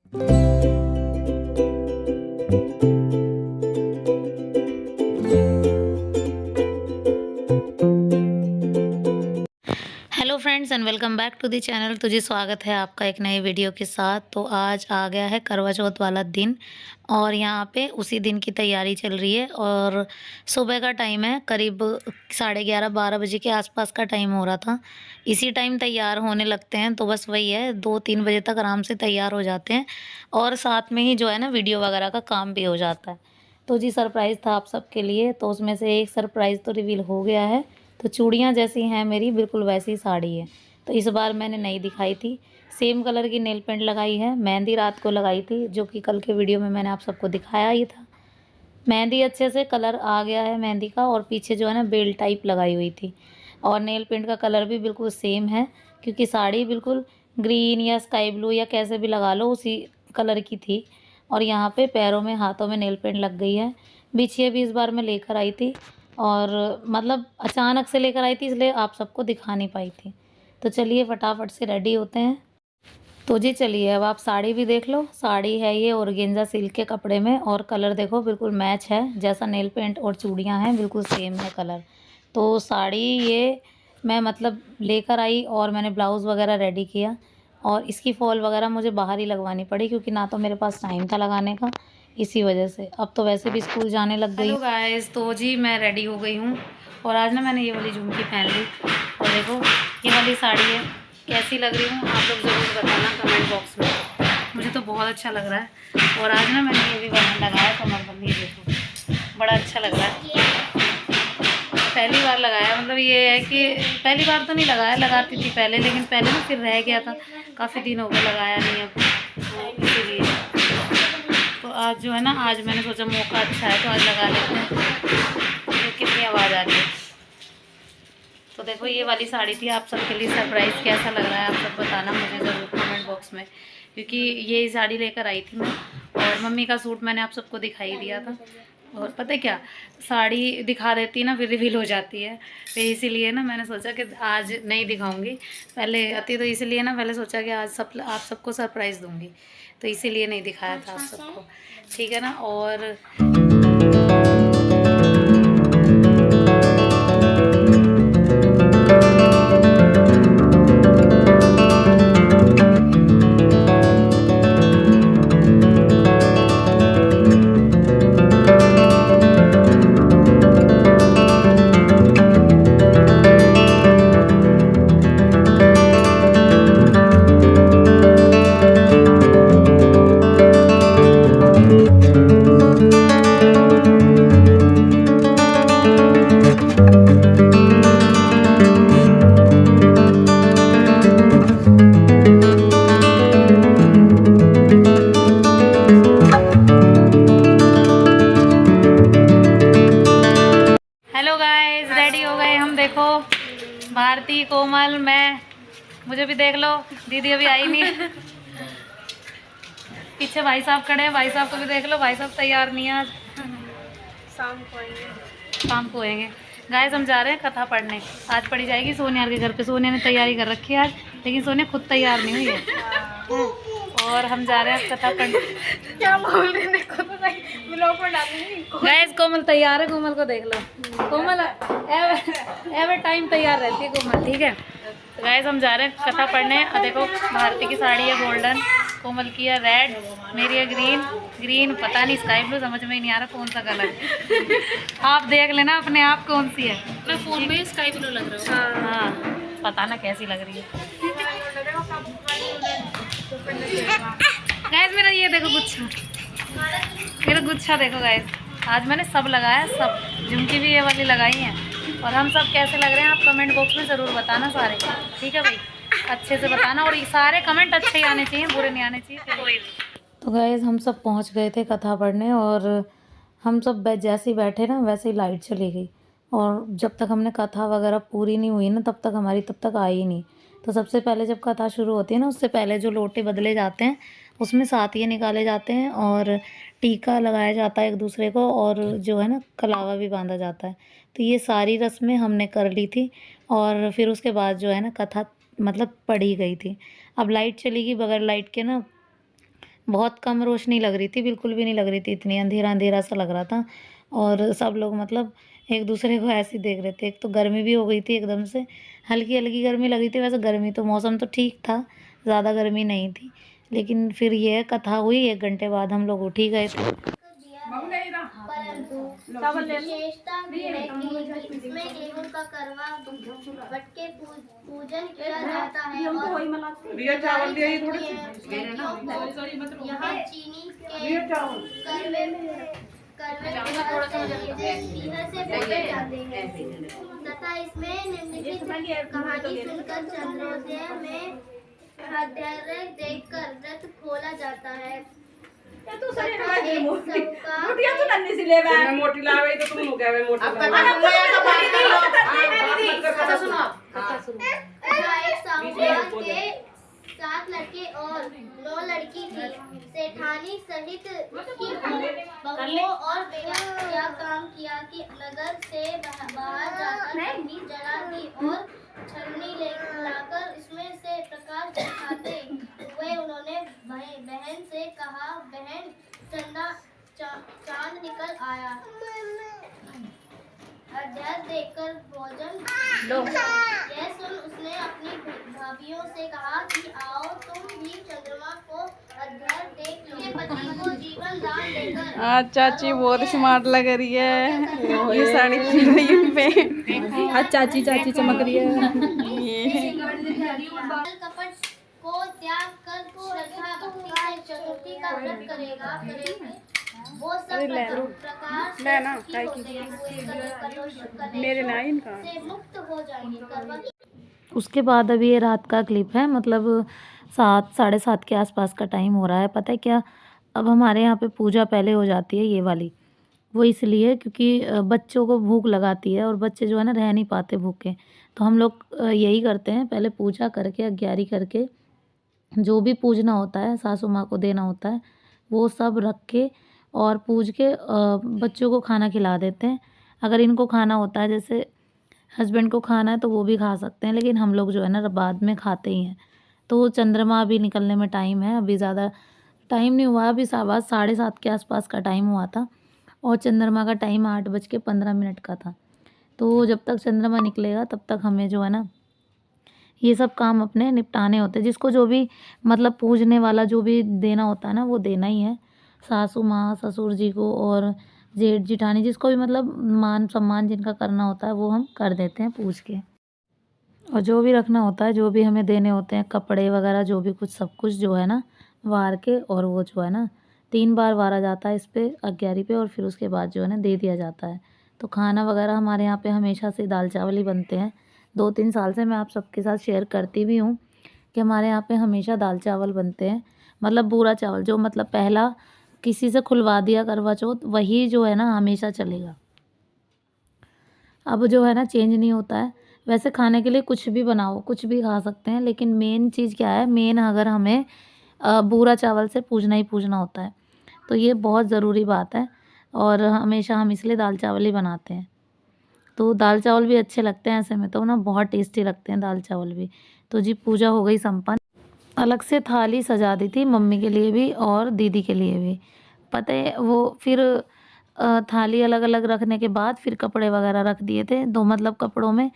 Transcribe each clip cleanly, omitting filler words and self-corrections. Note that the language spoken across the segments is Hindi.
Hello friends and welcome back to the channel. तो जी स्वागत है आपका एक नए वीडियो के साथ। तो आज आ गया है करवा चौथ वाला दिन और यहाँ पे उसी दिन की तैयारी चल रही है और सुबह का टाइम है, करीब 11:30-12 बजे के आसपास का टाइम हो रहा था। इसी टाइम तैयार होने लगते हैं, तो बस वही है, 2-3 बजे तक आराम से तैयार हो जाते हैं और साथ में ही जो है ना वीडियो वगैरह का काम भी हो जाता है। तो जी सरप्राइज़ था आप सबके लिए, तो उसमें से एक सरप्राइज़ तो रिवील हो गया है। तो चूड़ियाँ जैसी हैं मेरी, बिल्कुल वैसी साड़ी है। तो इस बार मैंने नहीं दिखाई थी, सेम कलर की नेल पेंट लगाई है। मेहंदी रात को लगाई थी, जो कि कल के वीडियो में मैंने आप सबको दिखाया ही था। मेहंदी अच्छे से कलर आ गया है मेहंदी का, और पीछे जो है ना बेल टाइप लगाई हुई थी। और नेल पेंट का कलर भी बिल्कुल सेम है, क्योंकि साड़ी बिल्कुल ग्रीन या स्काई ब्लू या कैसे भी लगा लो उसी कलर की थी। और यहाँ पे पैरों में हाथों में नेल पेंट लग गई है। बिछिया भी इस बार मैं लेकर आई थी, और मतलब अचानक से लेकर आई थी, इसलिए आप सबको दिखा नहीं पाई थी। तो चलिए फटाफट से रेडी होते हैं। तो जी चलिए अब आप साड़ी भी देख लो। साड़ी है ये ऑर्गेन्जा सिल्क के कपड़े में, और कलर देखो बिल्कुल मैच है, जैसा नेल पेंट और चूड़ियाँ हैं बिल्कुल सेम है कलर। तो साड़ी ये मैं मतलब लेकर आई और मैंने ब्लाउज़ वगैरह रेडी किया, और इसकी फॉल वगैरह मुझे बाहर ही लगवानी पड़ी, क्योंकि ना तो मेरे पास टाइम था लगाने का, इसी वजह से। अब तो वैसे भी स्कूल जाने लग गई। हेलो गाइस, तो जी मैं रेडी हो गई हूँ, और आज ना मैंने ये वाली झुमकी पहन ली, और देखो ये वाली साड़ी है। कैसी लग रही हूँ आप लोग ज़रूर बताना कमेंट बॉक्स में। मुझे तो बहुत अच्छा लग रहा है। और आज ना मैंने ये भी लगाया कमर बंद, ये देखो बड़ा अच्छा लग रहा है। पहली बार लगाया, मतलब ये है कि पहली बार तो नहीं लगाया, लगाती थी पहले, लेकिन पहले ना फिर रह गया था, काफ़ी दिन हो गए लगाया नहीं अब, तो इसीलिए। तो आज जो है ना, आज मैंने सोचा मौका अच्छा है तो आज लगा लेते हैं। तो कितनी आवाज़ आ रही है। तो देखो ये वाली साड़ी थी, आप सबके लिए सरप्राइज़। कैसा लग रहा है आप सब बताना मुझे ज़रूर कमेंट बॉक्स में, क्योंकि ये साड़ी लेकर आई थी मैं, और मम्मी का सूट मैंने आप सबको दिखाई दिया था। और पता है क्या, साड़ी दिखा देती ना फिर रिवील हो जाती है, तो इसीलिए ना मैंने सोचा कि आज नहीं दिखाऊंगी। पहले आती तो इसीलिए ना, पहले सोचा कि आज सब आप सबको सरप्राइज़ दूंगी, तो इसीलिए नहीं दिखाया था आप सबको, ठीक है ना। और हेलो गाइस, रेडी हो गए हम। देखो भारती, कोमल, मैं, मुझे भी देख लो, दीदी अभी आई नहीं। पीछे भाई साहब खड़े हैं, भाई साहब को भी देख लो, भाई साहब तैयार नहीं है आज, शाम को आएंगे। शाम को आएंगे। गाइस हम जा रहे हैं कथा पढ़ने, आज पढ़ी जाएगी सोनिया के घर पे। सोनिया ने तैयारी कर रखी है आज, लेकिन सोनिया खुद तैयार नहीं हुई है। और हम जा रहे हैं कथा पढ़ने। क्या बोल रहे हैं, देखो तो सही, ब्लॉग में डालूंगी। गाइस कोमल तैयार है, कोमल को देख लो। कोमल एवर टाइम तैयार रहती है कोमल, ठीक है। तो गाइस हम जा रहे हैं कथा पढ़ने। और देखो भारती की साड़ी है गोल्डन, कोमल की है रेड, मेरी है ग्रीन पता नहीं स्काई ब्लू, समझ में ही नहीं आ रहा कौन सा कलर। आप देख लेना अपने आप कौन सी है। मैं फोन में स्काई ब्लू लग रहा हूँ। हाँ पता ना कैसी लग रही है। गाइस मेरा ये देखो गुच्छा, मेरा गुच्छा देखो गाइस, आज मैंने सब लगाया, सब झुमकी भी ये वाली लगाई है। और हम सब कैसे लग रहे हैं आप कमेंट बॉक्स में ज़रूर बताना सारे, ठीक है भाई, अच्छे से बताना। और ये सारे कमेंट अच्छे ही आने चाहिए, बुरे नहीं आने चाहिए। तो गाइस हम सब पहुंच गए थे कथा पढ़ने, और हम सब जैसे ही बैठे ना वैसे ही लाइट चली गई, और जब तक हमने कथा वगैरह पूरी नहीं हुई ना तब तक आई नहीं। तो सबसे पहले जब कथा शुरू होती है ना, उससे पहले जो लोटे बदले जाते हैं उसमें साथिये निकाले जाते हैं, और टीका लगाया जाता है एक दूसरे को, और जो है ना कलावा भी बांधा जाता है। तो ये सारी रस्में हमने कर ली थी, और फिर उसके बाद जो है ना कथा मतलब पढ़ी गई थी। अब लाइट चली गई, बगैर लाइट के ना बहुत कम रोशनी लग रही थी, बिल्कुल भी नहीं लग रही थी, इतनी अंधेरा-अंधेरा सा लग रहा था और सब लोग मतलब एक-दूसरे को ऐसे ही देख रहे थे। एक तो गर्मी भी हो गई थी एकदम से, हल्की-हल्की गर्मी लगी थी, वैसे गर्मी तो मौसम तो ठीक था, ज़्यादा गर्मी नहीं थी। लेकिन फिर ये कथा हुई, 1 घंटे बाद हम लोग उठ ही गए थे। परंतु विशेषता ये है कि इसमें गेहूं का करवा बट के पूजन किया जाता है और यहाँ चीनी के करवे से पूजे जाते हैं तथा इसमें निम्नलिखित कहानी सुनकर चंद्रोदय में अध्याय देखकर व्रत खोला जाता है। तू सरे ना दे मोटिया तो नन्ही सी ले मैं मोटी ला गई तो तुम हो गया मैं मोटी कथा सुनो एक साहूकार के 7 लड़के और 9 लड़की थी। सेठानी सहित उसकी बहुओं और बेगम क्या काम किया कि नगर से बाहर जाकर अग्नि जला दी और छलनी लाकर इसमें से प्रकाश दिखाते हुए उन्होंने बहन से कहा, बहन चंदा चांद निकल आया। अध्याय देखकर भोजन यह सुन उसने अपनी भाभियों से कहा कि आओ तुम भी चंद्रमा को अध्याय देख लो। पति को जीवन दान देकर आज चाची बहुत स्मार्ट लग रही है, ये साड़ी चल रही है पे। आज चाची चमक रही है। कपट को त्याग कर श्रद्धा भक्ति से चतुर्थी का व्रत करेगा वो सब प्रकार से मुक्त हो जाएंगे। उसके बाद अभी ये रात का क्लिप है, मतलब 7 साढ़े 7 के आसपास का टाइम हो रहा है। पता है क्या, अब हमारे यहाँ पे पूजा पहले हो जाती है ये वाली, वो इसलिए क्योंकि बच्चों को भूख लगाती है और बच्चे जो है ना रह नहीं पाते भूखे। तो हम लोग यही करते हैं, पहले पूजा करके अग्यारी करके जो भी पूजना होता है, सासू माँ को देना होता है, वो सब रख के और पूज के बच्चों को खाना खिला देते हैं। अगर इनको खाना होता है, जैसे हस्बैंड को खाना है तो वो भी खा सकते हैं, लेकिन हम लोग जो है ना बाद में खाते ही हैं। तो चंद्रमा अभी निकलने में टाइम है, अभी ज़्यादा टाइम नहीं हुआ, अभी 7:30 के आसपास का टाइम हुआ था और चंद्रमा का टाइम 8:15 का था। तो जब तक चंद्रमा निकलेगा तब तक हमें जो है ना ये सब काम अपने निपटाने होते हैं। जिसको जो भी मतलब पूजने वाला जो भी देना होता है ना, वो देना ही है। सासू माँ, ससुर जी को और जेठ जिठानी, जिसको भी मतलब मान सम्मान जिनका करना होता है वो हम कर देते हैं पूज के। और जो भी रखना होता है, जो भी हमें देने होते हैं, कपड़े वगैरह जो भी कुछ, सब कुछ जो है ना वार के, और वो जो है ना 3 बार वारा जाता है इस पे अग्यारी पे, और फिर उसके बाद जो है ना दे दिया जाता है। तो खाना वगैरह हमारे यहाँ पे हमेशा से दाल चावल ही बनते हैं। 2-3 साल से मैं आप सबके साथ शेयर करती भी हूँ कि हमारे यहाँ पे हमेशा दाल चावल बनते हैं। मतलब बूरा चावल, जो मतलब पहला किसी से खुलवा दिया करवा चौथ, वही जो है ना हमेशा चलेगा। अब जो है ना चेंज नहीं होता है। वैसे खाने के लिए कुछ भी बनाओ, कुछ भी खा सकते हैं, लेकिन मेन चीज़ क्या है, मेन अगर हमें बूरा चावल से पूजना ही पूजना होता है, तो ये बहुत ज़रूरी बात है। और हमेशा हम इसलिए दाल चावल ही बनाते हैं। तो दाल चावल भी अच्छे लगते हैं, ऐसे में तो ना बहुत टेस्टी लगते हैं दाल चावल भी। तो जी पूजा हो गई संपन्न। अलग से थाली सजा दी थी मम्मी के लिए भी और दीदी के लिए भी। पता है वो फिर थाली अलग अलग रखने के बाद फिर कपड़े वगैरह रख दिए थे। दो मतलब कपड़ों में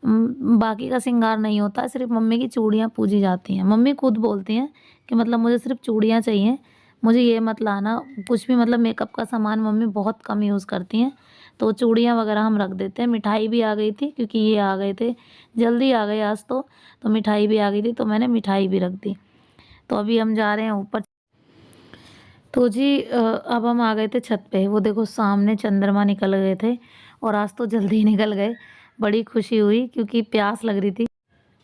बाकी का श्रृंगार नहीं होता, सिर्फ मम्मी की चूड़ियाँ पूजी जाती हैं। मम्मी खुद बोलती हैं कि मतलब मुझे सिर्फ चूड़ियाँ चाहिए, मुझे ये मत लाना कुछ भी, मतलब मेकअप का सामान मम्मी बहुत कम यूज़ करती हैं। तो चूड़ियाँ वगैरह हम रख देते हैं। मिठाई भी आ गई थी, क्योंकि ये आ गए थे जल्दी, आ गए आज तो मिठाई भी आ गई थी, तो मैंने मिठाई भी रख दी। तो अभी हम जा रहे हैं ऊपर। तो जी अब हम आ गए थे छत पे। वो देखो सामने चंद्रमा निकल गए थे, और आज तो जल्दी ही निकल गए। बड़ी खुशी हुई क्योंकि प्यास लग रही थी।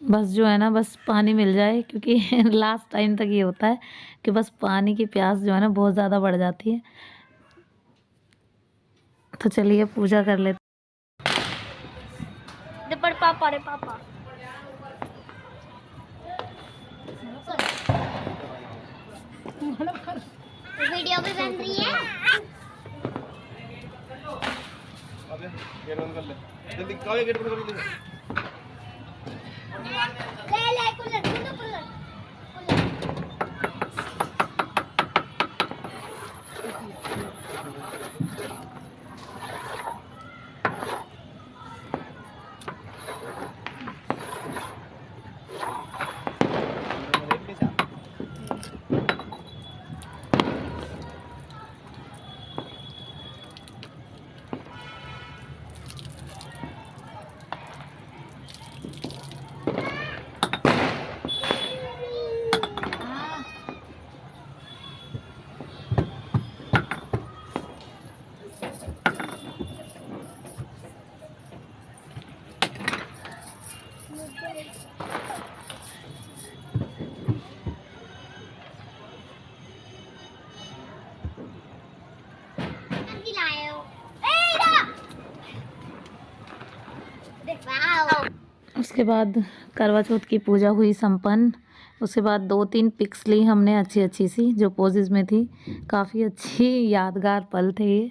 बस जो है ना, बस पानी मिल जाए, क्योंकि लास्ट टाइम तक ये होता है कि बस पानी की प्यास जो है ना बहुत ज़्यादा बढ़ जाती है। तो चलिए पूजा कर लेते। पापा रे पापा वीडियो भी बन रही है। अबे गेट बंद कर ले, जल्दी कौन गेट बंद कर ले। ले ले कुल्लड़ कुल्लड़ कुल्लड़ उसके बाद करवा चौथ की पूजा हुई संपन्न। उसके बाद 2-3 पिक्स ली हमने अच्छी सी, जो पोजेज़ में थी। काफ़ी अच्छी यादगार पल थे ये।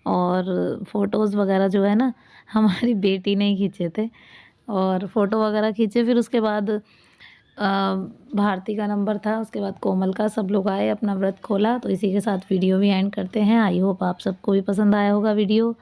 और फ़ोटोज़ वगैरह जो है ना, हमारी बेटी ने ही खींचे थे और फ़ोटो वगैरह खींचे। फिर उसके बाद भारती का नंबर था, उसके बाद कोमल का। सब लोग आए, अपना व्रत खोला। तो इसी के साथ वीडियो भी एंड करते हैं। आई होप आप सबको भी पसंद आया होगा वीडियो।